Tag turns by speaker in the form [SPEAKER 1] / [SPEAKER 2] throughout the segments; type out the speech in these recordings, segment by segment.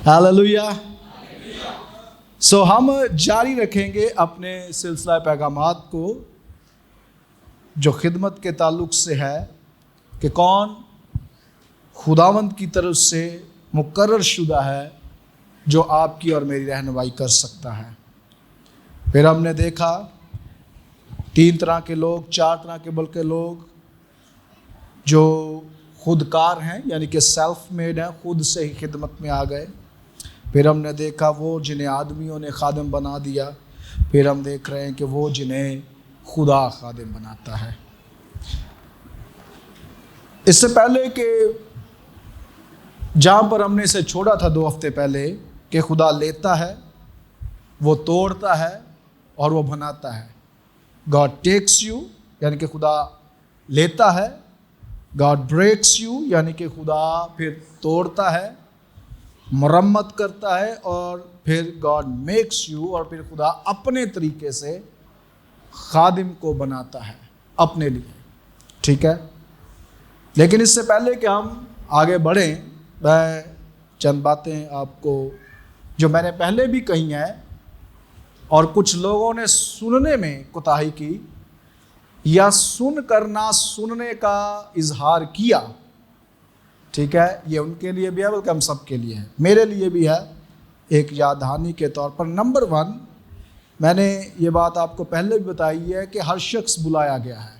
[SPEAKER 1] Hallelujah. ہم جاری رکھیں گے اپنے سلسلہ پیغامات کو جو خدمت کے تعلق سے ہے کہ کون خداوند کی طرف سے مقرر شدہ ہے جو آپ کی اور میری رہنمائی کر سکتا ہے۔ پھر ہم نے دیکھا 3 طرح کے لوگ، 4 طرح کے بلکہ لوگ جو خودکار ہیں، یعنی کہ سیلف میڈ ہیں، خود سے ہی خدمت میں آ گئے۔ پھر ہم نے دیکھا وہ جنہیں آدمیوں نے خادم بنا دیا۔ پھر ہم دیکھ رہے ہیں کہ وہ جنہیں خدا خادم بناتا ہے۔ اس سے پہلے کہ جہاں پر ہم نے اسے چھوڑا تھا 2 ہفتے پہلے کہ خدا لیتا ہے، وہ توڑتا ہے اور وہ بناتا ہے۔ God takes you یعنی کہ خدا لیتا ہے، God breaks you یعنی کہ خدا پھر توڑتا ہے، مرمت کرتا ہے، اور پھر God makes you اور پھر خدا اپنے طریقے سے خادم کو بناتا ہے اپنے لیے۔ ٹھیک ہے، لیکن اس سے پہلے کہ ہم آگے بڑھیں، میں چند باتیں آپ کو جو میں نے پہلے بھی کہی ہیں اور کچھ لوگوں نے سننے میں کوتاہی کی یا سن کر نہ سننے کا اظہار کیا، ٹھیک ہے، یہ ان کے لیے بھی ہے بلکہ ہم سب کے لیے ہے، میرے لیے بھی ہے ایک یاد دہانی کے طور پر۔ نمبر 1، میں نے یہ بات آپ کو پہلے بھی بتائی ہے کہ ہر شخص بلایا گیا ہے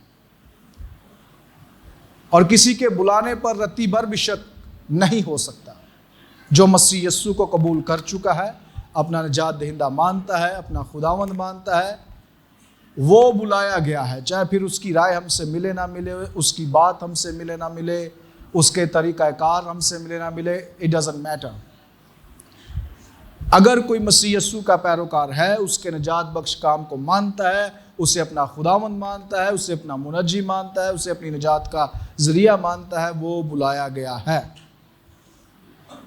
[SPEAKER 1] اور کسی کے بلانے پر رتی بھر بھی شک نہیں ہو سکتا۔ جو مسیح یسوع کو قبول کر چکا ہے، اپنا نجات دہندہ مانتا ہے، اپنا خداوند مانتا ہے، وہ بلایا گیا ہے، چاہے پھر اس کی رائے ہم سے ملے نہ ملے، اس کی بات ہم سے ملے نہ ملے، اس کے طریقہ کار ہم سے ملے نہ ملے، اٹ ڈزنٹ میٹر۔ اگر کوئی مسیح یسوع کا پیروکار ہے، اس کے نجات بخش کام کو مانتا ہے، اسے اپنا خداوند مانتا ہے، اسے اپنا منجی مانتا ہے، اسے اپنی نجات کا ذریعہ مانتا ہے، وہ بلایا گیا ہے۔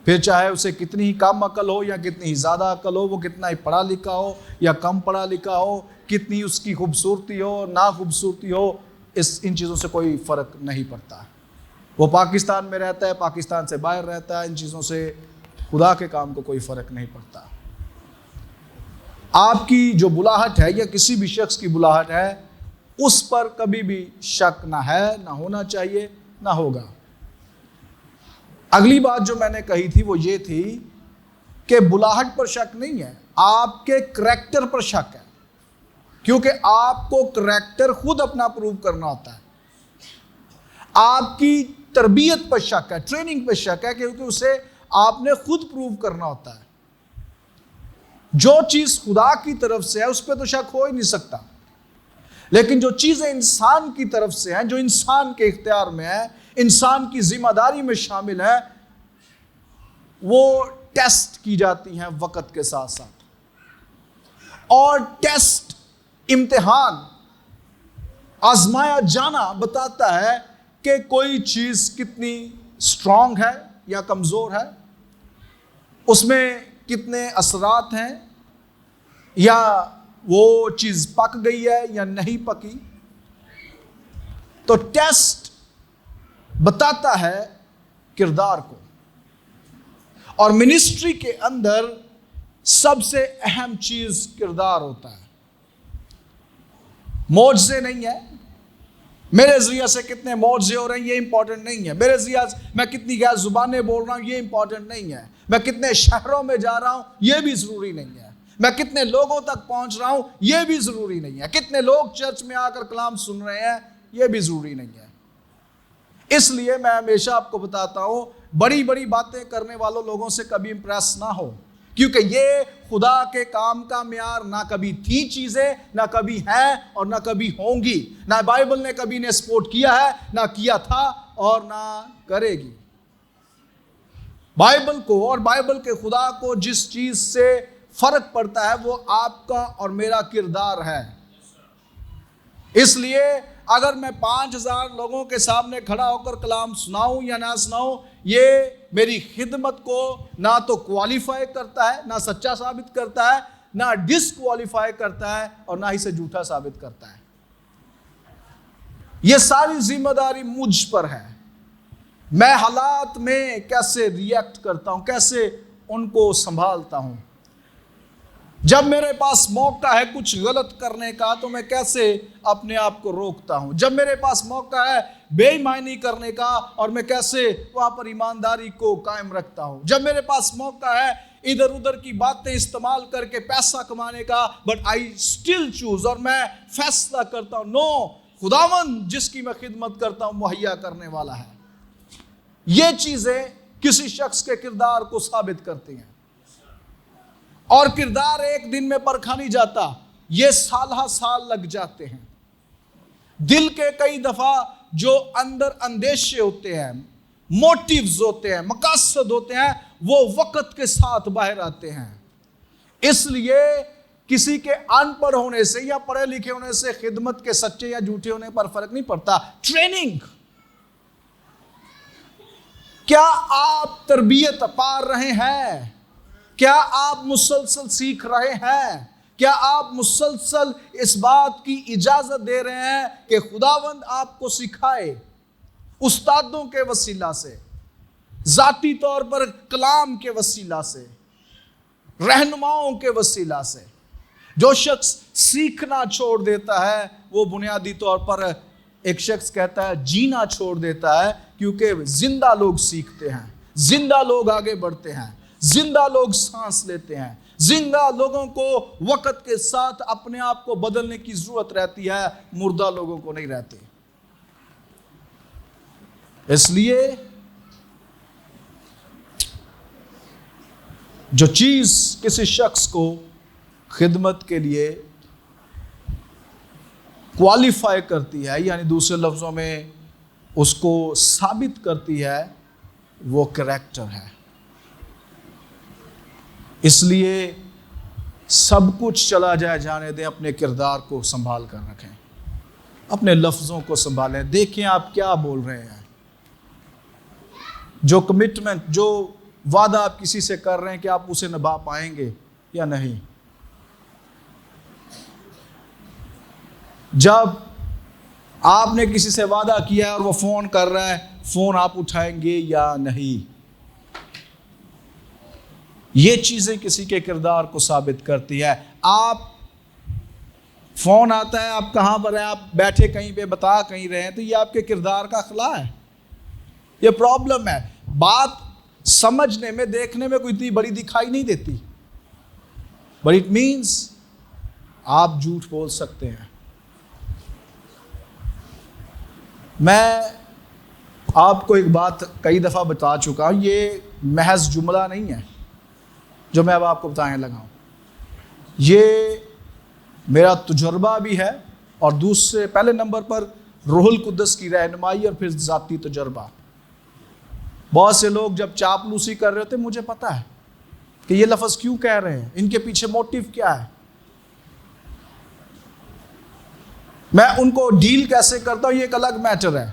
[SPEAKER 1] پھر چاہے اسے کتنی ہی کم عقل ہو یا کتنی ہی زیادہ عقل ہو، وہ کتنا ہی پڑھا لکھا ہو یا کم پڑھا لکھا ہو، کتنی اس کی خوبصورتی ہو نا خوبصورتی ہو، ان چیزوں سے کوئی فرق نہیں پڑتا۔ وہ پاکستان میں رہتا ہے، پاکستان سے باہر رہتا ہے، ان چیزوں سے خدا کے کام کو کوئی فرق نہیں پڑتا۔ آپ کی جو بلاہٹ ہے یا کسی بھی شخص کی بلاہٹ ہے، اس پر کبھی بھی شک نہ ہے، نہ ہونا چاہیے، نہ ہوگا۔ اگلی بات جو میں نے کہی تھی وہ یہ تھی کہ بلاہٹ پر شک نہیں ہے، آپ کے کریکٹر پر شک ہے، کیونکہ آپ کو کریکٹر خود اپنا پروو کرنا ہوتا ہے۔ آپ کی تربیت پر شک ہے، ٹریننگ پر شک ہے، کیونکہ اسے آپ نے خود پروو کرنا ہوتا ہے۔ جو چیز خدا کی طرف سے ہے اس پہ تو شک ہو ہی نہیں سکتا، لیکن جو چیزیں انسان کی طرف سے ہیں، جو انسان کے اختیار میں ہے، انسان کی ذمہ داری میں شامل ہے، وہ ٹیسٹ کی جاتی ہیں وقت کے ساتھ ساتھ۔ اور ٹیسٹ، امتحان، آزمایا جانا بتاتا ہے کہ کوئی چیز کتنی اسٹرانگ ہے یا کمزور ہے، اس میں کتنے اثرات ہیں، یا وہ چیز پک گئی ہے یا نہیں پکی۔ تو ٹیسٹ بتاتا ہے کردار کو، اور منسٹری کے اندر سب سے اہم چیز کردار ہوتا ہے۔ معجزے نہیں ہے، میرے ذریعہ سے کتنے معجزے ہو رہے ہیں یہ امپورٹنٹ نہیں ہے، میرے ذریعہ سے میں کتنی غیر زبانیں بول رہا ہوں یہ امپورٹنٹ نہیں ہے، میں کتنے شہروں میں جا رہا ہوں یہ بھی ضروری نہیں ہے، میں کتنے لوگوں تک پہنچ رہا ہوں یہ بھی ضروری نہیں ہے، کتنے لوگ چرچ میں آ کر کلام سن رہے ہیں یہ بھی ضروری نہیں ہے۔ اس لیے میں ہمیشہ آپ کو بتاتا ہوں، بڑی بڑی باتیں کرنے والوں لوگوں سے کبھی امپریس نہ ہو، کیونکہ یہ خدا کے کام کا معیار نہ کبھی تھی چیزیں، نہ کبھی ہیں اور نہ کبھی ہوں گی، نہ بائبل نے کبھی انہیں سپورٹ کیا ہے، نہ کیا تھا اور نہ کرے گی۔ بائبل کو اور بائبل کے خدا کو جس چیز سے فرق پڑتا ہے وہ آپ کا اور میرا کردار ہے۔ اس لیے اگر میں 5000 لوگوں کے سامنے کھڑا ہو کر کلام سناؤں یا نہ سناؤں، یہ میری خدمت کو نہ تو کوالیفائی کرتا ہے، نہ سچا ثابت کرتا ہے، نہ ڈسکوالیفائی کرتا ہے، اور نہ ہی سے جھوٹا ثابت کرتا ہے۔ یہ ساری ذمہ داری مجھ پر ہے، میں حالات میں کیسے ریئیکٹ کرتا ہوں، کیسے ان کو سنبھالتا ہوں. جب میرے پاس موقع ہے کچھ غلط کرنے کا تو میں کیسے اپنے آپ کو روکتا ہوں. جب میرے پاس موقع ہے بے ایمانی کرنے کا اور میں کیسے وہاں پر ایمانداری کو قائم رکھتا ہوں. جب میرے پاس موقع ہے ادھر ادھر کی باتیں استعمال کر کے پیسہ کمانے کا، بٹ آئی اسٹل چوز، اور میں فیصلہ کرتا ہوں نو، خداوند جس کی میں خدمت کرتا ہوں مہیا کرنے والا ہے. یہ چیزیں کسی شخص کے کردار کو ثابت کرتی ہیں. اور کردار ایک دن میں پرکھا نہیں جاتا، یہ سالہ سال لگ جاتے ہیں. دل کے کئی دفعہ جو اندر اندیشے ہوتے ہیں، موٹیوز ہوتے ہیں، مقاصد ہوتے ہیں، وہ وقت کے ساتھ باہر آتے ہیں. اس لیے کسی کے ان پڑھ ہونے سے یا پڑھے لکھے ہونے سے خدمت کے سچے یا جھوٹے ہونے پر فرق نہیں پڑتا. ٹریننگ، کیا آپ تربیت پا رہے ہیں؟ کیا آپ مسلسل سیکھ رہے ہیں؟ کیا آپ مسلسل اس بات کی اجازت دے رہے ہیں کہ خداوند آپ کو سکھائے؟ استادوں کے وسیلہ سے، ذاتی طور پر کلام کے وسیلہ سے، رہنماؤں کے وسیلہ سے. جو شخص سیکھنا چھوڑ دیتا ہے وہ بنیادی طور پر ایک شخص کہتا ہے جینا چھوڑ دیتا ہے، کیونکہ زندہ لوگ سیکھتے ہیں، زندہ لوگ آگے بڑھتے ہیں، زندہ لوگ سانس لیتے ہیں. زندہ لوگوں کو وقت کے ساتھ اپنے آپ کو بدلنے کی ضرورت رہتی ہے، مردہ لوگوں کو نہیں رہتی. اس لیے جو چیز کسی شخص کو خدمت کے لیے کوالیفائی کرتی ہے، یعنی دوسرے لفظوں میں اس کو ثابت کرتی ہے، وہ کریکٹر ہے. اس لیے سب کچھ چلا جائے جانے دیں، اپنے کردار کو سنبھال کر رکھیں، اپنے لفظوں کو سنبھالیں. دیکھیں آپ کیا بول رہے ہیں. جو کمٹمنٹ، جو وعدہ آپ کسی سے کر رہے ہیں کہ آپ اسے نبھا پائیں گے یا نہیں. جب آپ نے کسی سے وعدہ کیا ہے اور وہ فون کر رہا ہے، فون آپ اٹھائیں گے یا نہیں. یہ چیزیں کسی کے کردار کو ثابت کرتی ہے. آپ فون آتا ہے، آپ کہاں پر ہیں، آپ بیٹھے کہیں پہ بتا کہیں رہے ہیں، تو یہ آپ کے کردار کا خلا ہے. یہ پرابلم ہے. بات سمجھنے میں، دیکھنے میں کوئی اتنی بڑی دکھائی نہیں دیتی، بٹ اٹ مینس آپ جھوٹ بول سکتے ہیں. میں آپ کو ایک بات کئی دفعہ بتا چکا ہوں، یہ محض جملہ نہیں ہے جو میں اب آپ کو بتانے لگا ہوں. یہ میرا تجربہ بھی ہے، اور دوسرے پہلے نمبر پر روح القدس کی رہنمائی، اور پھر ذاتی تجربہ. بہت سے لوگ جب چاپلوسی کر رہے ہوتے، مجھے پتا ہے کہ یہ لفظ کیوں کہہ رہے ہیں، ان کے پیچھے موٹیو کیا ہے. میں ان کو ڈیل کیسے کرتا ہوں یہ ایک الگ میٹر ہے.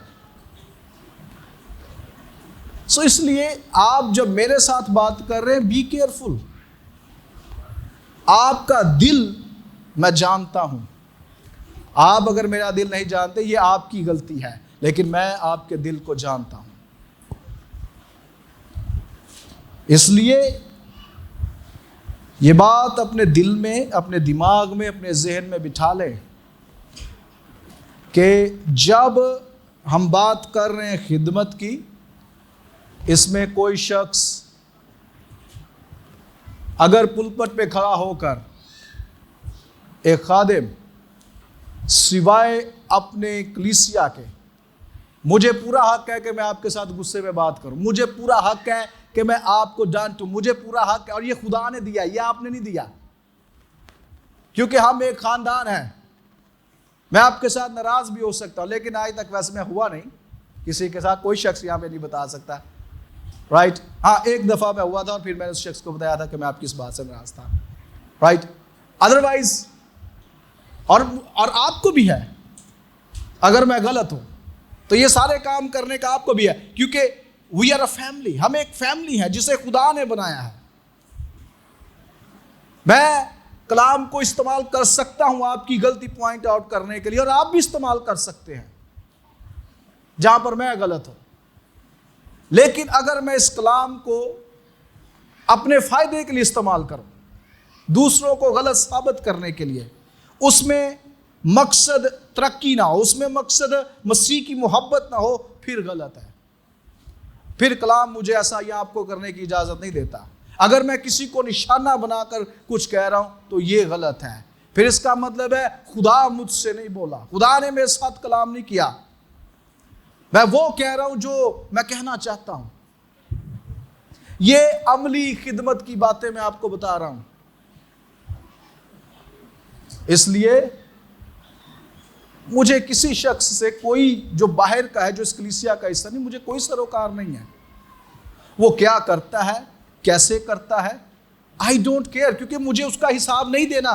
[SPEAKER 1] سو اس لیے آپ جب میرے ساتھ بات کر رہے ہیں، بی کیئرفل. آپ کا دل میں جانتا ہوں. آپ اگر میرا دل نہیں جانتے یہ آپ کی غلطی ہے، لیکن میں آپ کے دل کو جانتا ہوں. اس لیے یہ بات اپنے دل میں، اپنے دماغ میں، اپنے ذہن میں بٹھا لیں کہ جب ہم بات کر رہے ہیں خدمت کی، اس میں کوئی شخص اگر پلپٹ پہ کھڑا ہو کر ایک خادم سوائے اپنے کلیسیا کے، مجھے پورا حق ہے کہ میں آپ کے ساتھ غصے میں بات کروں، مجھے پورا حق ہے کہ میں آپ کو ڈانٹوں، مجھے پورا حق ہے، اور یہ خدا نے دیا، یہ آپ نے نہیں دیا، کیونکہ ہم ایک خاندان ہیں. میں آپ کے ساتھ ناراض بھی ہو سکتا ہوں، لیکن آج تک ویسے میں ہوا نہیں کسی کے ساتھ. کوئی شخص یہاں پہ نہیں بتا سکتا، رائٹ. ہاں ایک دفعہ میں ہوا تھا، اور پھر میں نے اس شخص کو بتایا تھا کہ میں آپ کی اس بات سے ناراض تھا، رائٹ. ادروائز اور آپ کو بھی ہے، اگر میں غلط ہوں تو یہ سارے کام کرنے کا آپ کو بھی ہے، کیونکہ وی آر اے فیملی. ہم ایک فیملی ہیں جسے خدا نے بنایا ہے. میں کلام کو استعمال کر سکتا ہوں آپ کی غلطی پوائنٹ آؤٹ کرنے کے لیے، اور آپ بھی استعمال کر سکتے ہیں جہاں پر میں غلط ہوں. لیکن اگر میں اس کلام کو اپنے فائدے کے لیے استعمال کرو، دوسروں کو غلط ثابت کرنے کے لیے، اس میں مقصد ترقی نہ ہو، اس میں مقصد مسیح کی محبت نہ ہو، پھر غلط ہے۔ پھر کلام مجھے ایسا یا آپ کو کرنے کی اجازت نہیں دیتا۔ اگر میں کسی کو نشانہ بنا کر کچھ کہہ رہا ہوں تو یہ غلط ہے، پھر اس کا مطلب ہے خدا مجھ سے نہیں بولا، خدا نے میرے ساتھ کلام نہیں کیا، میں وہ کہہ رہا ہوں جو میں کہنا چاہتا ہوں۔ یہ عملی خدمت کی باتیں میں آپ کو بتا رہا ہوں۔ اس لیے مجھے کسی شخص سے کوئی جو باہر کا ہے، جو اس کلیسیا کا حصہ نہیں، مجھے کوئی سروکار نہیں ہے، وہ کیا کرتا ہے، کیسے کرتا ہے، آئی ڈونٹ کیئر، کیونکہ مجھے اس کا حساب نہیں دینا۔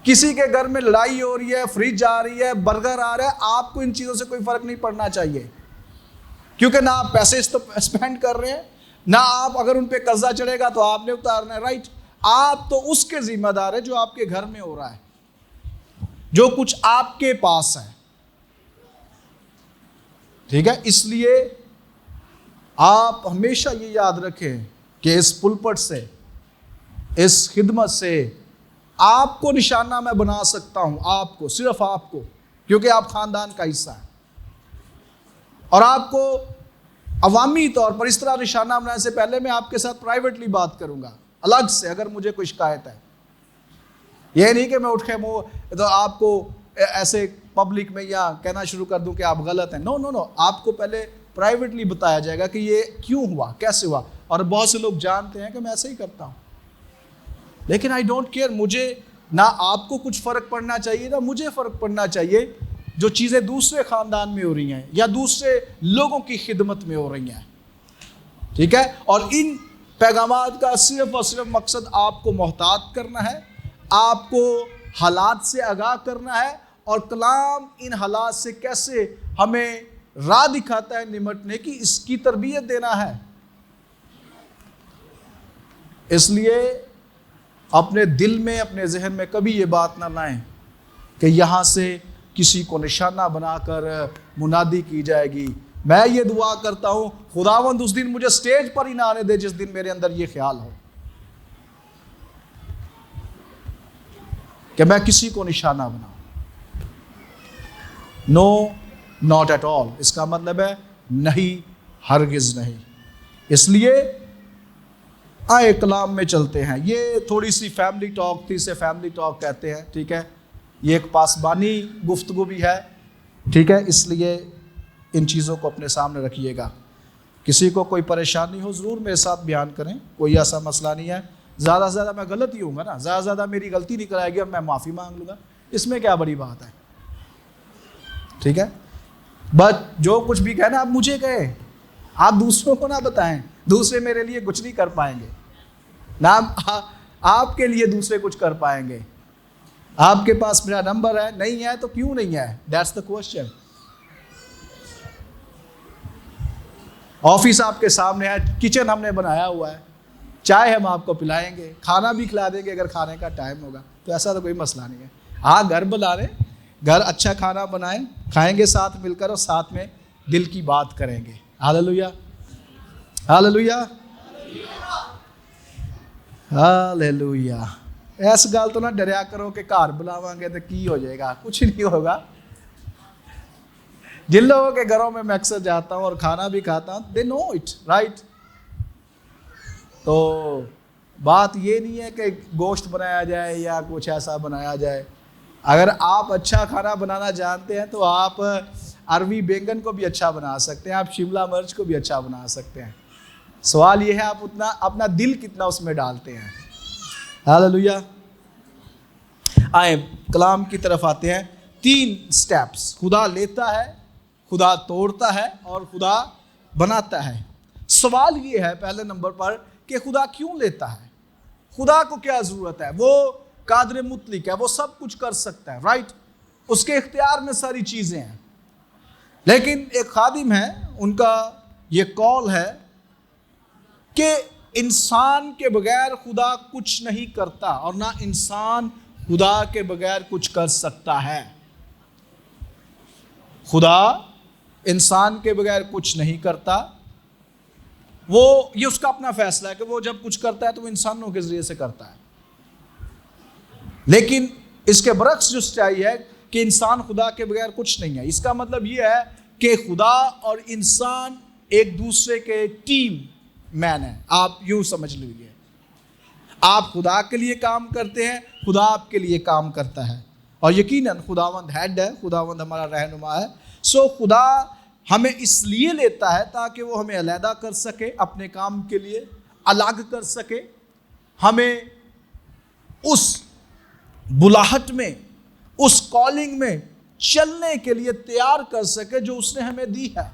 [SPEAKER 1] کسی کے گھر میں لڑائی ہو رہی ہے، فریج آ رہی ہے، برگر آ رہا ہے، آپ کو ان چیزوں سے کوئی فرق نہیں پڑنا چاہیے، کیونکہ نہ آپ پیسے اسپینڈ کر رہے ہیں، نہ آپ اگر ان پہ قرضہ چڑھے گا تو آپ نے اتارنا ہے، رائٹ؟ آپ تو اس کے ذمہ دار ہے جو آپ کے گھر میں ہو رہا ہے، جو کچھ آپ کے پاس ہے، ٹھیک ہے؟ اس لیے آپ ہمیشہ یہ یاد رکھیں کہ اس پلپٹ سے، اس خدمت سے آپ کو نشانہ میں بنا سکتا ہوں، آپ کو، صرف آپ کو، کیونکہ آپ خاندان کا حصہ ہیں، اور آپ کو عوامی طور پر اس طرح نشانہ بنانے سے پہلے میں آپ کے ساتھ پرائیویٹلی بات کروں گا الگ سے، اگر مجھے کوئی شکایت ہے۔ یہ نہیں کہ میں اٹھ کے تو آپ کو ایسے پبلک میں یا کہنا شروع کر دوں کہ آپ غلط ہیں، نو نو نو، آپ کو پہلے پرائیویٹلی بتایا جائے گا کہ یہ کیوں ہوا، کیسے ہوا، اور بہت سے لوگ جانتے ہیں کہ میں ایسے ہی کرتا ہوں، لیکن آئی ڈونٹ کیئر، مجھے نہ آپ کو کچھ فرق پڑنا چاہیے نہ مجھے فرق پڑنا چاہیے جو چیزیں دوسرے خاندان میں ہو رہی ہیں یا دوسرے لوگوں کی خدمت میں ہو رہی ہیں، ٹھیک ہے؟ اور ان پیغامات کا صرف اور صرف مقصد آپ کو محتاط کرنا ہے، آپ کو حالات سے آگاہ کرنا ہے، اور کلام ان حالات سے کیسے ہمیں راہ دکھاتا ہے نمٹنے کی، اس کی تربیت دینا ہے۔ اس لیے اپنے دل میں، اپنے ذہن میں کبھی یہ بات نہ لائیں کہ یہاں سے کسی کو نشانہ بنا کر منادی کی جائے گی۔ میں یہ دعا کرتا ہوں خداوند اس دن مجھے سٹیج پر ہی نہ آنے دے جس دن میرے اندر یہ خیال ہو کہ میں کسی کو نشانہ بناؤں۔ نو، ناٹ ایٹ آل، اس کا مطلب ہے نہیں، ہرگز نہیں۔ اس لیے آئے کلام میں چلتے ہیں۔ یہ تھوڑی سی فیملی ٹاک تھی، اسے فیملی ٹاک کہتے ہیں، ٹھیک ہے؟ یہ ایک پاسبانی گفتگو بھی ہے، ٹھیک ہے؟ اس لیے ان چیزوں کو اپنے سامنے رکھیے گا۔ کسی کو کوئی پریشانی ہو ضرور میرے ساتھ بیان کریں، کوئی ایسا مسئلہ نہیں ہے۔ زیادہ سے زیادہ میں غلط ہی ہوں گا نا، زیادہ سے زیادہ میری غلطی نکل آئے گی اور میں معافی مانگ لوں گا، اس میں کیا بڑی بات ہے، ٹھیک ہے؟ بٹ جو کچھ بھی کہنا آپ مجھے کہیں، آپ دوسروں کو نہ بتائیں، دوسرے میرے لیے کچھ نہیں کر پائیں گے، نہ آپ کے لیے دوسرے کچھ کر پائیں گے۔ آپ کے پاس میرا نمبر ہے، نہیں ہے تو کیوں نہیں ہے، دیٹس دا کوسچن۔ آفس آپ کے سامنے ہے، کچن ہم نے بنایا ہوا ہے، چائے ہم آپ کو پلائیں گے، کھانا بھی کھلا دیں گے اگر کھانے کا ٹائم ہوگا، تو ایسا تو کوئی مسئلہ نہیں ہے۔ ہاں، گھر بلا لیں، گھر اچھا کھانا بنائیں، کھائیں گے ساتھ مل کر اور ساتھ میں دل کی بات کریں گے۔ Hallelujah, hallelujah, hallelujah. ایس گل تو نہ ڈریا کرو کہ گھر بلاواں گے تو کی ہو جائے گا، کچھ نہیں ہوگا۔ جن لوگوں کے گھروں میں اکثر جاتا ہوں اور کھانا بھی کھاتا ہوں، دے نو اٹ، رائٹ؟ تو بات یہ نہیں ہے کہ گوشت بنایا جائے یا کچھ ایسا بنایا جائے۔ اگر آپ اچھا کھانا بنانا جانتے ہیں تو آپ اروی بینگن کو بھی اچھا بنا سکتے ہیں، آپ شملہ مرچ کو بھی اچھا بنا سکتے ہیں۔ سوال یہ ہے آپ اپنا دل کتنا اس میں ڈالتے ہیں۔ ہاللویا۔ آئیں کلام کی طرف آتے ہیں۔ 3 سٹیپس، خدا لیتا ہے، خدا توڑتا ہے اور خدا بناتا ہے۔ سوال یہ ہے پہلے نمبر پر کہ خدا کیوں لیتا ہے؟ خدا کو کیا ضرورت ہے؟ وہ قادر مطلق ہے، وہ سب کچھ کر سکتا ہے، رائٹ؟ اس کے اختیار میں ساری چیزیں ہیں، لیکن ایک خادم ہے، ان کا یہ قول ہے کہ انسان کے بغیر خدا کچھ نہیں کرتا اور نہ انسان خدا کے بغیر کچھ کر سکتا ہے۔ خدا انسان کے بغیر کچھ نہیں کرتا یہ اس کا اپنا فیصلہ ہے کہ وہ جب کچھ کرتا ہے تو وہ انسانوں کے ذریعے سے کرتا ہے. لیکن اس کے برعکس جو سچائی ہے کہ انسان خدا کے بغیر کچھ نہیں ہے. اس کا مطلب یہ ہے کہ خدا اور انسان ایک دوسرے کے ٹیم مین ہیں. آپ یوں سمجھ لیجیے, آپ خدا کے لیے کام کرتے ہیں, خدا آپ کے لیے کام کرتا ہے, اور یقیناً خداوند ہیڈ ہے, خداوند ہمارا رہنما ہے. سو خدا ہمیں اس لیے لیتا ہے تاکہ وہ ہمیں علیحدہ کر سکے اپنے کام کے لیے, الگ کر سکے, ہمیں اس بلاہٹ میں, اس کالنگ میں چلنے کے لیے تیار کر سکے جو اس نے ہمیں دی ہے.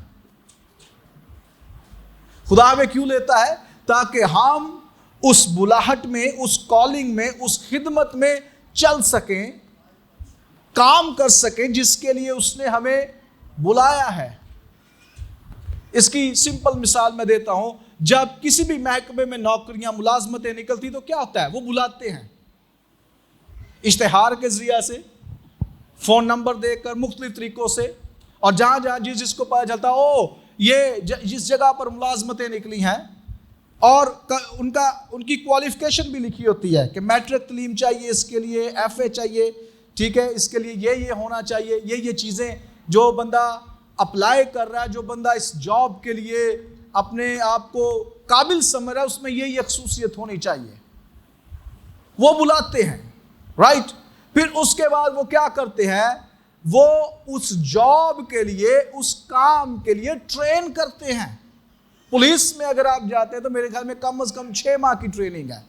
[SPEAKER 1] خدا ہمیں کیوں لیتا ہے؟ تاکہ ہم اس بلاہٹ میں, اس کالنگ میں, اس خدمت میں چل سکیں, کام کر سکیں جس کے لیے اس نے ہمیں بلایا ہے. اس کی سمپل مثال میں دیتا ہوں. جب کسی بھی محکمے میں نوکریاں, ملازمتیں نکلتی تو کیا ہوتا ہے؟ وہ بلاتے ہیں اشتہار کے ذریعے سے, فون نمبر دے کر, مختلف طریقوں سے, اور جہاں جہاں جس کو پتہ چلتا یہ جس جگہ پر ملازمتیں نکلی ہیں, اور ان کی کوالیفیکیشن بھی لکھی ہوتی ہے کہ میٹرک تعلیم چاہیے, اس کے لیے ایف اے چاہیے, ٹھیک ہے, اس کے لیے یہ ہونا چاہیے, یہ چیزیں جو بندہ اپلائی کر رہا ہے, جو بندہ اس جاب کے لیے اپنے آپ کو قابل سمجھ رہا ہے, اس میں یہ خصوصیت ہونی چاہیے. وہ بلاتے ہیں, رائٹ. پھر اس کے بعد وہ کیا کرتے ہیں؟ وہ اس جاب کے لیے, اس کام کے لیے ٹرین کرتے ہیں. پولیس میں اگر آپ جاتے ہیں تو میرے خیال میں کم از کم 6 ماہ کی ٹریننگ ہے.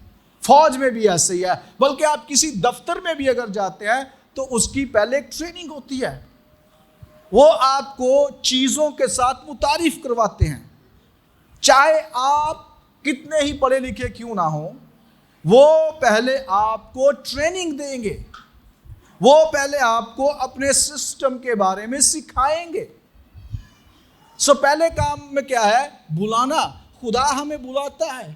[SPEAKER 1] فوج میں بھی ایسے ہی ہے, بلکہ آپ کسی دفتر میں بھی اگر جاتے ہیں تو اس کی پہلے ایک ٹریننگ ہوتی ہے. وہ آپ کو چیزوں کے ساتھ متعارف کرواتے ہیں, چاہے آپ کتنے ہی پڑھے لکھے کیوں نہ ہوں. وہ پہلے آپ کو ٹریننگ دیں گے, وہ پہلے آپ کو اپنے سسٹم کے بارے میں سکھائیں گے. سو پہلے کام میں کیا ہے؟ بلانا. خدا ہمیں بلاتا ہے,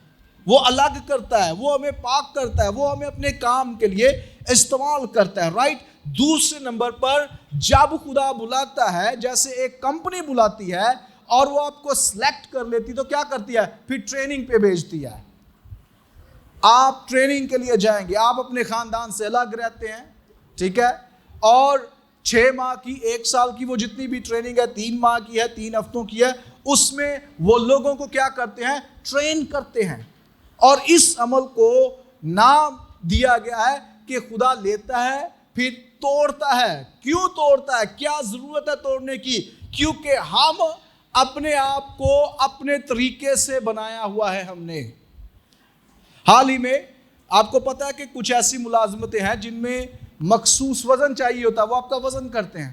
[SPEAKER 1] وہ الگ کرتا ہے, وہ ہمیں پاک کرتا ہے, وہ ہمیں اپنے کام کے لیے استعمال کرتا ہے, رائٹ. دوسرے نمبر پر جب خدا بلاتا ہے, جیسے ایک کمپنی بلاتی ہے اور وہ آپ کو سلیکٹ کر لیتی تو کیا کرتی ہے؟ پھر ٹریننگ پہ بھیجتی ہے. آپ ٹریننگ کے لیے جائیں گے, آپ اپنے خاندان سے الگ رہتے ہیں, ٹھیک ہے, اور 6 ماہ کی, 1 سال کی, وہ جتنی بھی ٹریننگ ہے, 3 ماہ کی ہے, 3 ہفتوں کی ہے, اس میں وہ لوگوں کو کیا کرتے ہیں؟ ٹرین کرتے ہیں. اور اس عمل کو نام دیا گیا ہے کہ خدا لیتا ہے پھر توڑتا ہے. کیوں توڑتا ہے؟ کیا ضرورت ہے توڑنے کی؟ کیونکہ ہم اپنے آپ کو اپنے طریقے سے بنایا ہوا ہے ہم نے. حال ہی میں آپ کو پتا ہے کہ کچھ ایسی ملازمتیں ہیں جن میں مخصوص وزن چاہیے ہوتا ہے, وہ آپ کا وزن کرتے ہیں,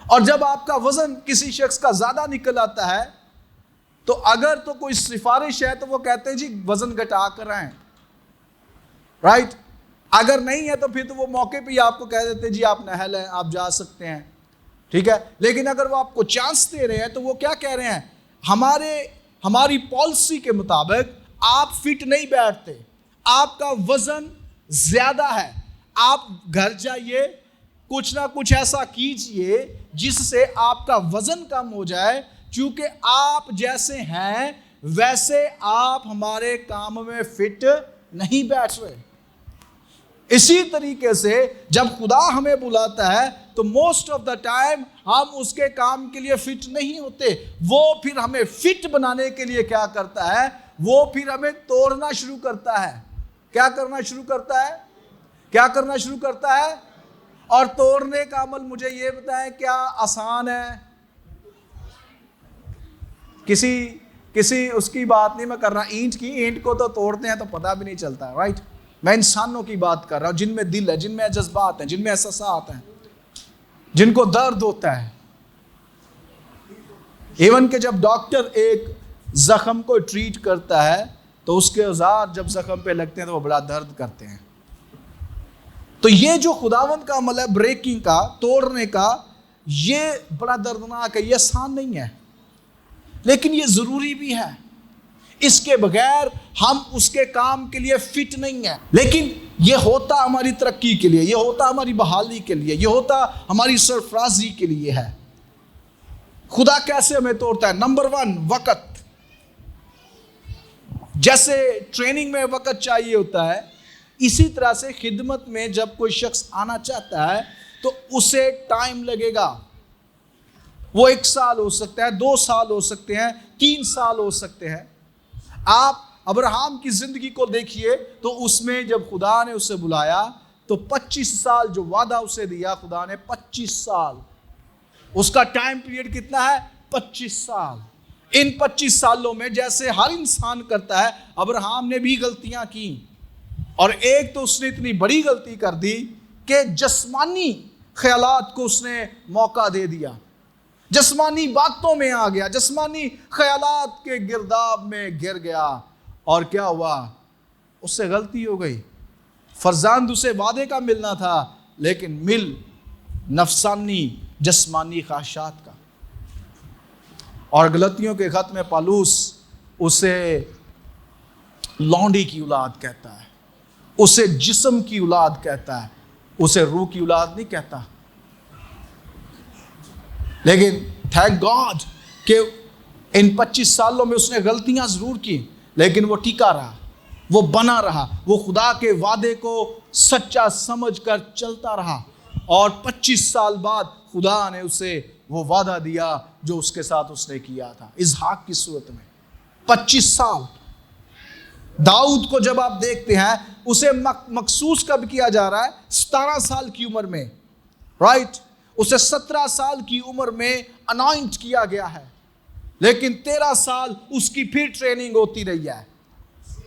[SPEAKER 1] اور جب آپ کا وزن کسی شخص کا زیادہ نکل آتا ہے تو اگر تو کوئی سفارش ہے تو وہ کہتے ہیں جی وزن گھٹا کر آئیں, رائٹ. اگر نہیں ہے تو پھر تو وہ موقع پہ ہی آپ کو کہہ دیتے ہیں جی آپ نہل ہیں, آپ جا سکتے ہیں, ٹھیک ہے. لیکن اگر وہ آپ کو چانس دے رہے ہیں تو وہ کیا کہہ رہے ہیں؟ ہماری پالیسی کے مطابق آپ فٹ نہیں بیٹھتے, آپ کا وزن زیادہ ہے, آپ گھر جائیے, کچھ نہ کچھ ایسا کیجئے جس سے آپ کا وزن کم ہو جائے, چونکہ آپ جیسے ہیں ویسے آپ ہمارے کام میں فٹ نہیں بیٹھ رہے. اسی طریقے سے جب خدا ہمیں بلاتا ہے تو موسٹ آف دا ٹائم ہم اس کے کام کے لیے فٹ نہیں ہوتے. وہ پھر ہمیں فٹ بنانے کے لیے کیا کرتا ہے؟ وہ پھر ہمیں توڑنا شروع کرتا ہے. کیا کرنا شروع کرتا ہے؟ کیا کرنا شروع کرتا ہے؟ اور توڑنے کا عمل مجھے یہ بتائیں کیا آسان ہے؟ کسی اس کی بات نہیں میں کر رہا. اینٹ کو تو توڑتے ہیں تو پتہ بھی نہیں چلتا, رائٹ. میں انسانوں کی بات کر رہا ہوں جن میں دل ہے, جن میں جذبات ہیں, جن میں احساسات ہیں, جن کو درد ہوتا ہے. ایون کہ جب ڈاکٹر ایک زخم کو ٹریٹ کرتا ہے تو اس کے اوزار جب زخم پہ لگتے ہیں تو وہ بڑا درد کرتے ہیں. تو یہ جو خداوند کا عمل ہے بریکنگ کا, توڑنے کا, یہ بڑا دردناک ہے, یہ آسان نہیں ہے, لیکن یہ ضروری بھی ہے. اس کے بغیر ہم اس کے کام کے لیے فٹ نہیں ہیں. لیکن یہ ہوتا ہماری ترقی کے لیے, یہ ہوتا ہماری بحالی کے لیے, یہ ہوتا ہماری سرفرازی کے لیے ہے. خدا کیسے ہمیں توڑتا ہے؟ نمبر 1 وقت. جیسے ٹریننگ میں وقت چاہیے ہوتا ہے، اسی طرح سے خدمت میں جب کوئی شخص آنا چاہتا ہے تو اسے ٹائم لگے گا. وہ 1 سال ہو سکتا ہے، 2 سال ہو سکتے ہیں، 3 سال ہو سکتے ہیں. آپ ابراہیم کی زندگی کو دیکھیے تو اس میں جب خدا نے اسے بلایا تو 25 سال جو وعدہ اسے دیا خدا نے، 25 سال اس کا ٹائم پیریڈ کتنا ہے؟ 25 سال. ان 25 سالوں میں جیسے ہر انسان کرتا ہے، ابراہیم نے بھی غلطیاں کی، اور ایک تو اس نے اتنی بڑی غلطی کر دی کہ جسمانی خیالات کو اس نے موقع دے دیا، جسمانی باتوں میں آ گیا، جسمانی خیالات کے گرداب میں گر گیا. اور کیا ہوا؟ اس سے غلطی ہو گئی. فرزند اسے وعدے کا ملنا تھا، لیکن مل نفسانی جسمانی خواہشات کا. اور غلطیوں کے خط میں پالوس اسے لونڈی کی اولاد کہتا ہے، اسے جسم کی اولاد کہتا ہے، اسے روح کی اولاد نہیں کہتا. لیکن تھینک گاڈ کہ ان 25 سالوں میں اس نے غلطیاں ضرور کی، لیکن وہ ٹکا رہا، وہ بنا رہا، وہ خدا کے وعدے کو سچا سمجھ کر چلتا رہا. اور 25 سال بعد خدا نے اسے وہ وعدہ دیا جو اس کے ساتھ اس نے کیا تھا اسحاق کی صورت میں. 25 سال. داؤد کو جب آپ دیکھتے ہیں اسے مخصوص کب کیا جا رہا ہے؟ 17 سال کی عمر میں، رائٹ. اسے 17 سال کی عمر میں انائنٹ کیا گیا ہے، لیکن 13 سال اس کی پھر ٹریننگ ہوتی رہی ہے.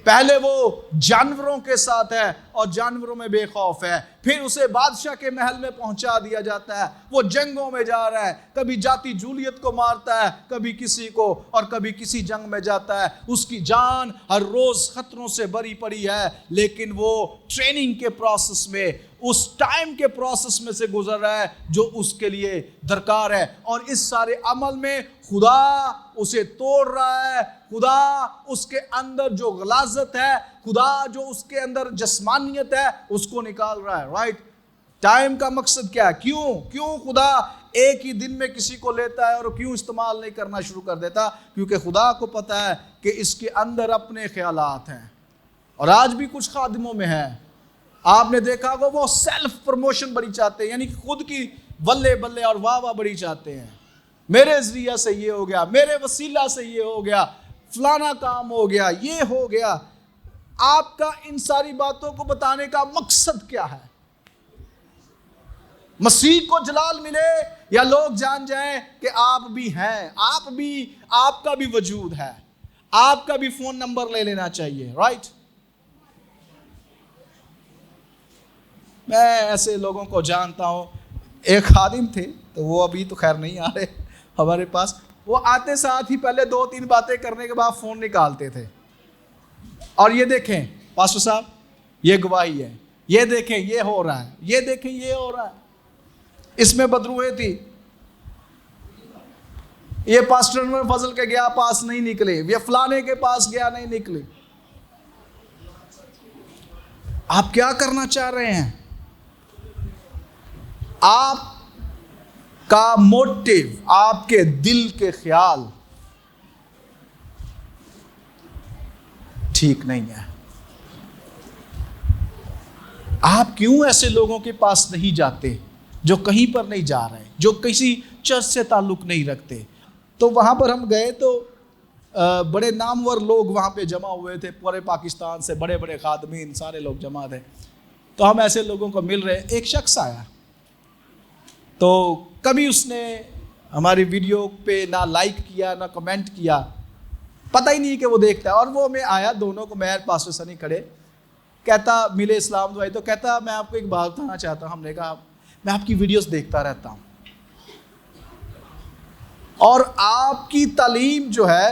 [SPEAKER 1] پہلے وہ جانوروں کے ساتھ ہے اور جانوروں میں بے خوف ہے، پھر اسے بادشاہ کے محل میں پہنچا دیا جاتا ہے، وہ جنگوں میں جا رہا ہے، کبھی جاتی جولیت کو مارتا ہے، کبھی کسی کو، اور کبھی کسی جنگ میں جاتا ہے. اس کی جان ہر روز خطروں سے بری پڑی ہے، لیکن وہ ٹریننگ کے پروسیس میں، اس ٹائم کے پروسیس میں سے گزر رہا ہے جو اس کے لیے درکار ہے. اور اس سارے عمل میں خدا اسے توڑ رہا ہے، خدا اس کے اندر جو غلاظت ہے، خدا جو اس کے اندر جسمانیت ہے، اس کو نکال رہا ہے، رائٹ. ٹائم کا مقصد کیا ہے؟ کیوں خدا ایک ہی دن میں کسی کو لیتا ہے اور کیوں استعمال نہیں کرنا شروع کر دیتا؟ کیونکہ خدا کو پتا ہے کہ اس کے اندر اپنے خیالات ہیں. اور آج بھی کچھ خادموں میں ہے، آپ نے دیکھا ہوگا وہ سیلف پروموشن بڑی چاہتے ہیں، یعنی خود کی بلے بلے اور واہ واہ بڑی چاہتے ہیں. میرے ذریعہ سے یہ ہو گیا، میرے وسیلہ سے یہ ہو گیا، فلانا کام ہو گیا، یہ ہو گیا. آپ کا ان ساری باتوں کو بتانے کا مقصد کیا ہے؟ مسیح کو جلال ملے یا لوگ جان جائیں کہ آپ بھی ہیں، آپ کا بھی وجود ہے، آپ کا بھی فون نمبر لے لینا چاہیے، رائٹ. میں ایسے لوگوں کو جانتا ہوں. ایک خادم تھے تو وہ ابھی تو خیر نہیں آ رہے ہمارے پاس. وہ آتے ساتھ ہی پہلے 2-3 باتیں کرنے کے بعد فون نکالتے تھے، اور یہ دیکھیں پاسٹر صاحب یہ گواہی ہے، یہ دیکھیں یہ ہو رہا ہے، یہ دیکھیں یہ ہو رہا ہے. اس میں بدروہیں تھی، یہ پاسٹر انور فضل کے گیا پاس نہیں نکلے، یہ فلانے کے پاس گیا نہیں نکلے. آپ کیا کرنا چاہ رہے ہیں؟ آپ کا موٹیو، آپ کے دل کے خیال ٹھیک نہیں ہے. آپ کیوں ایسے لوگوں کے پاس نہیں جاتے جو کہیں پر نہیں جا رہے، جو کسی چرچ سے تعلق نہیں رکھتے؟ تو وہاں پر ہم گئے تو بڑے نامور لوگ وہاں پہ جمع ہوئے تھے، پورے پاکستان سے بڑے بڑے خادمین سارے لوگ جمع تھے. تو ہم ایسے لوگوں کو مل رہے. ایک شخص آیا تو کبھی اس نے ہماری ویڈیو پہ نہ لائک کیا نہ کمنٹ کیا، پتہ ہی نہیں کہ وہ دیکھتا ہے. اور وہ میں آیا، دونوں کو میں پاسٹر سنی کھڑے، کہتا ملے اسلام دعائی. تو کہتا میں آپ کو ایک بات بتانا چاہتا ہوں. ہم نے کہا میں آپ کی ویڈیوز دیکھتا رہتا ہوں، اور آپ کی تعلیم جو ہے،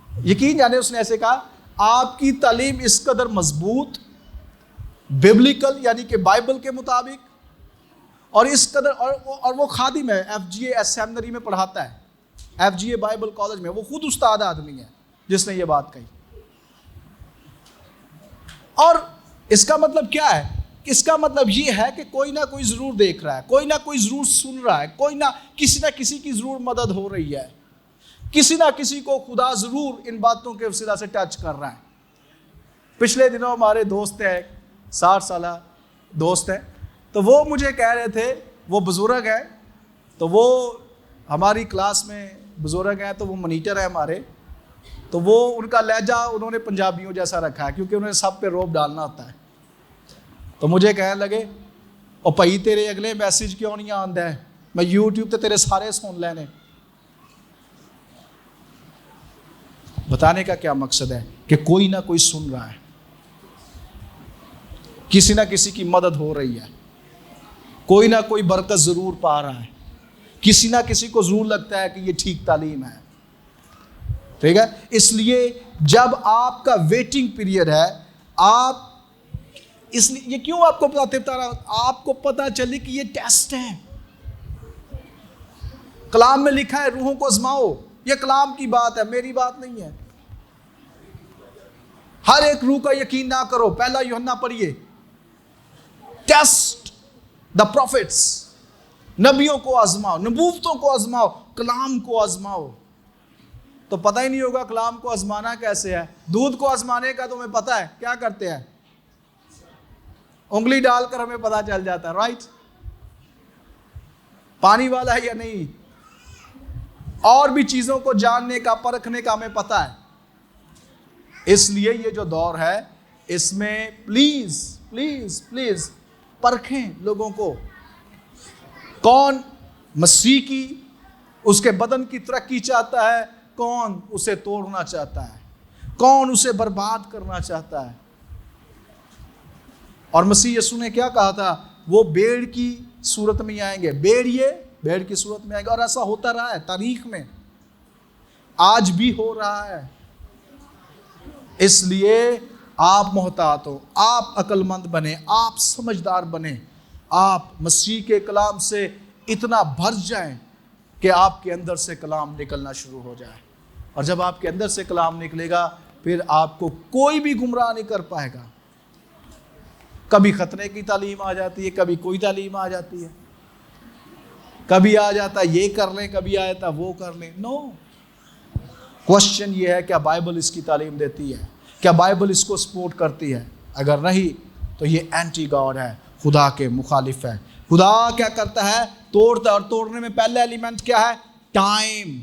[SPEAKER 1] یقین جانے اس نے ایسے کہا، آپ کی تعلیم اس قدر مضبوط، ببلیکل یعنی کہ بائبل کے مطابق، اور اس قدر، اور وہ خادم ہے، FGA سیمنری میں پڑھاتا ہے، FGA بائبل کالج میں. وہ خود استاد آدمی ہے جس نے یہ بات کہی. اور اس کا مطلب کیا ہے؟ اس کا مطلب یہ ہے کہ کوئی نہ کوئی ضرور دیکھ رہا ہے، کوئی نہ کوئی ضرور سن رہا ہے، کوئی نہ کسی کی ضرور مدد ہو رہی ہے، کسی نہ کسی کو خدا ضرور ان باتوں کے وسیلہ سے ٹچ کر رہا ہے. پچھلے دنوں ہمارے دوست ہیں، 60 سالہ دوست ہیں، تو وہ مجھے کہہ رہے تھے، وہ بزرگ ہیں، تو وہ ہماری کلاس میں بزرگ ہیں، تو وہ منیٹر ہیں ہمارے، تو وہ ان کا لہجہ انہوں نے پنجابیوں جیسا رکھا ہے کیونکہ انہیں سب پہ روب ڈالنا ہوتا ہے. تو مجھے کہنے لگے، او بھائی تیرے اگلے میسج کیوں نہیں آندا ہے، میں یوٹیوب تے تیرے سارے سن لینے. بتانے کا کیا مقصد ہے کہ کوئی نہ کوئی سن رہا ہے، کسی نہ کسی کی مدد ہو رہی ہے، کوئی نہ کوئی برکت ضرور پا رہا ہے، کسی نہ کسی کو ضرور لگتا ہے کہ یہ ٹھیک تعلیم ہے. ٹھیک ہے، اس لیے جب آپ کا ویٹنگ پیریڈ ہے، آپ اس لیے یہ کیوں آپ کو بتا رہا ہوں، آپ کو پتا چلے کہ یہ ٹیسٹ ہے. کلام میں لکھا ہے روحوں کو آزماؤ، یہ کلام کی بات ہے، میری بات نہیں ہے. ہر ایک روح کا یقین نہ کرو، پہلا یوحنا پڑھیے. ٹیسٹ دا پروفٹس، نبیوں کو آزماؤ، نبوتوں کو آزماؤ، کلام کو آزماؤ. تو پتہ ہی نہیں ہوگا کلام کو آزمانا کیسے ہے. دودھ کو آزمانے کا تمہیں پتہ ہے کیا کرتے ہیں، انگلی ڈال کر ہمیں پتہ چل جاتا ہے، رائٹ، پانی والا ہے یا نہیں. اور بھی چیزوں کو جاننے کا، پرکھنے کا ہمیں پتہ ہے. اس لیے یہ جو دور ہے اس میں پلیز پلیز پلیز پرکھیں لوگوں کو، کون مسیح کی، اس کے بدن کی ترقی چاہتا ہے، کون اسے توڑنا چاہتا ہے، کون اسے برباد کرنا چاہتا ہے. اور مسیح یسوع نے کیا کہا تھا، وہ بھیڑ کی صورت میں آئیں گے، بھیڑ کی صورت میں آئیں گے. اور ایسا ہوتا رہا ہے تاریخ میں، آج بھی ہو رہا ہے. اس لیے آپ محتاط ہو، آپ عقل مند بنیں، آپ سمجھدار بنیں، آپ مسیح کے کلام سے اتنا بھر جائیں کہ آپ کے اندر سے کلام نکلنا شروع ہو جائے. اور جب آپ کے اندر سے کلام نکلے گا پھر آپ کو کوئی بھی گمراہ نہیں کر پائے گا. کبھی خطرے کی تعلیم آ جاتی ہے، کبھی کوئی تعلیم آ جاتی ہے، کبھی آ جاتا ہے یہ کر لیں، کبھی آ جاتا وہ کر لیں. نو، کوشچن یہ ہے کیا بائبل اس کی تعلیم دیتی ہے، کیا بائبل اس کو سپورٹ کرتی ہے. اگر نہیں تو یہ اینٹی گاڈ ہے، خدا کے مخالف ہے. خدا کیا کرتا ہے، توڑتا ہے، اور توڑنے میں پہلا ایلیمنٹ کیا ہے، ٹائم.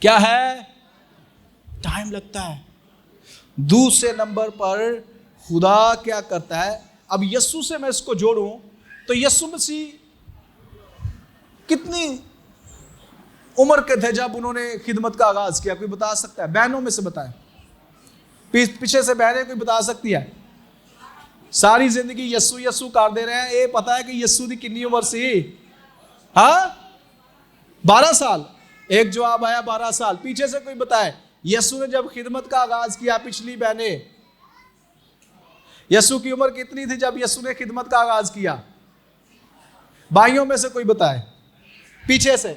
[SPEAKER 1] کیا ہے، ٹائم لگتا ہے. دوسرے نمبر پر خدا کیا کرتا ہے، اب یسوع سے میں اس کو جوڑوں تو یسوع مسیح کتنی عمر کے تھے جب انہوں نے خدمت کا آغاز کیا، کوئی بتا سکتا ہے؟ بہنوں میں سے بتائیں، پیچھے سے بہنیں کوئی بتا سکتی ہے؟ ساری زندگی یسوع یسوع کر دے رہے ہیں، یہ پتا ہے کہ یسوع دی کنی عمر سی؟ ہاں 12 سال. ایک جواب آیا 12 سال. پیچھے سے کوئی بتائے یسوع نے جب خدمت کا آغاز کیا، پچھلی بہنیں، یسوع کی عمر کتنی تھی جب یسوع نے خدمت کا آغاز کیا؟ بھائیوں میں سے کوئی بتائے، پیچھے سے،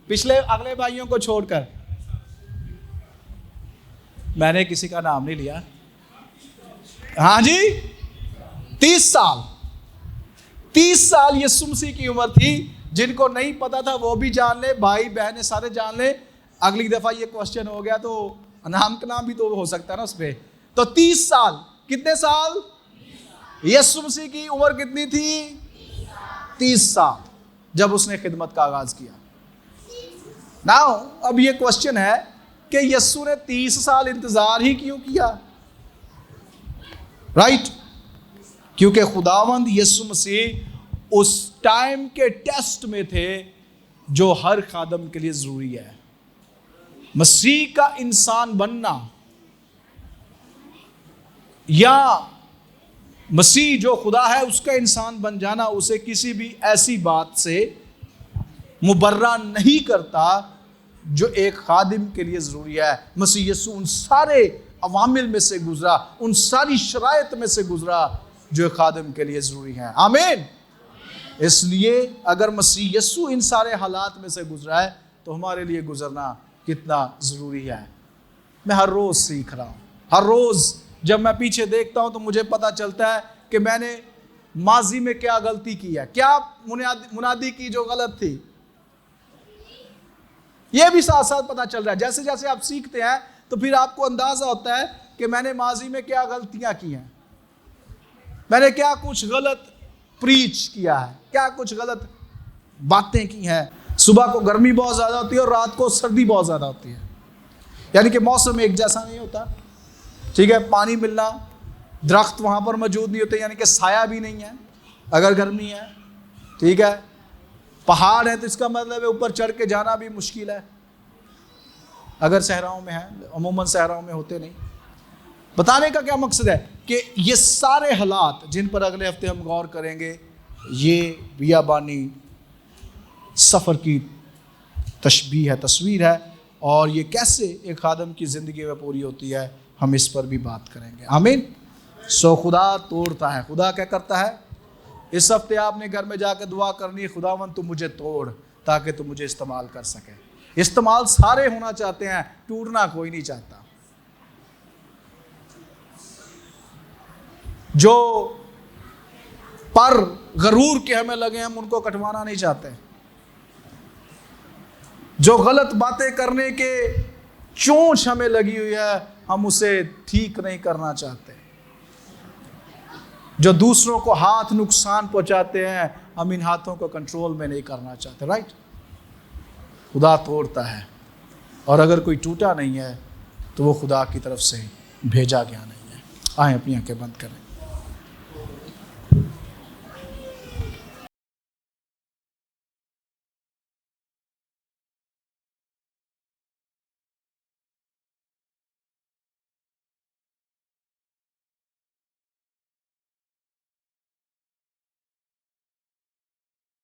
[SPEAKER 1] پچھلے اگلے بھائیوں کو چھوڑ کر. میں نے کسی کا نام نہیں لیا. ہاں جی 30 سال. 30 سال یسوع مسیح کی عمر تھی. جن کو نہیں پتا تھا وہ بھی جان لے، بھائی بہنیں سارے جان لے. اگلی دفعہ یہ کوشچن ہو گیا تو نام کا نام بھی تو ہو سکتا ہے نا اس پہ. تو 30 سال، کتنے سال؟ یسوع مسیح کی عمر کتنی تھی؟ 30 سال جب اس نے خدمت کا آغاز کیا. ناؤ اب یہ کوشچن ہے کہ یسوع نے 30 سال انتظار ہی کیوں کیا؟ رائٹ، کیونکہ خداوند یسوع مسیح اس ٹائم کے ٹیسٹ میں تھے جو ہر خادم کے لیے ضروری ہے. مسیح کا انسان بننا یا مسیح جو خدا ہے اس کا انسان بن جانا اسے کسی بھی ایسی بات سے مبرہ نہیں کرتا جو ایک خادم کے لیے ضروری ہے. مسیح یسوع ان سارے عوامل میں سے گزرا، ان ساری شرائط میں سے گزرا جو ایک خادم کے لیے ضروری ہیں. آمین. اس لیے اگر مسیح یسوع ان سارے حالات میں سے گزرا ہے تو ہمارے لیے گزرنا کتنا ضروری ہے. میں ہر روز سیکھ رہا ہوں. ہر روز جب میں پیچھے دیکھتا ہوں تو مجھے پتا چلتا ہے کہ میں نے ماضی میں کیا غلطی کی ہے، کیا منادی کی جو غلط تھی. یہ بھی ساتھ ساتھ پتا چل رہا ہے. جیسے جیسے آپ سیکھتے ہیں تو پھر آپ کو اندازہ ہوتا ہے کہ میں نے ماضی میں کیا غلطیاں کی ہیں، میں نے کیا کچھ غلط پریچ کیا ہے، کیا کچھ غلط باتیں کی ہیں. صبح کو گرمی بہت زیادہ ہوتی ہے اور رات کو سردی بہت زیادہ ہوتی ہے، یعنی کہ موسم ایک جیسا نہیں ہوتا. ٹھیک ہے، پانی ملنا، درخت وہاں پر موجود نہیں ہوتے، یعنی کہ سایہ بھی نہیں ہے اگر گرمی ہے. ٹھیک ہے، پہاڑ ہے تو اس کا مطلب ہے اوپر چڑھ کے جانا بھی مشکل ہے اگر صحراؤں میں ہے، عموماً صحراؤں میں ہوتے نہیں. بتانے کا کیا مقصد ہے کہ یہ سارے حالات جن پر اگلے ہفتے ہم غور کریں گے، یہ بیابانی سفر کی تشبیہ ہے، تصویر ہے، اور یہ کیسے ایک خادم کی زندگی میں پوری ہوتی ہے ہم اس پر بھی بات کریں گے. آمین. سو خدا توڑتا ہے. خدا کیا کرتا ہے؟ اس ہفتے آپ نے گھر میں جا کے دعا کرنی ہے، خداوند تو مجھے توڑ تاکہ تو مجھے استعمال کر سکے. استعمال سارے ہونا چاہتے ہیں، ٹوٹنا کوئی نہیں چاہتا. جو پر غرور کے ہمیں لگے ہم ان کو کٹوانا نہیں چاہتے. جو غلط باتیں کرنے کے چونچ ہمیں لگی ہوئی ہے ہم اسے ٹھیک نہیں کرنا چاہتے. جو دوسروں کو ہاتھ نقصان پہنچاتے ہیں ہم ان ہاتھوں کو کنٹرول میں نہیں کرنا چاہتے. رائٹ. خدا توڑتا ہے، اور اگر کوئی ٹوٹا نہیں ہے تو وہ خدا کی طرف سے بھیجا گیا نہیں ہے. آئیں اپنی آنکھیں بند کریں.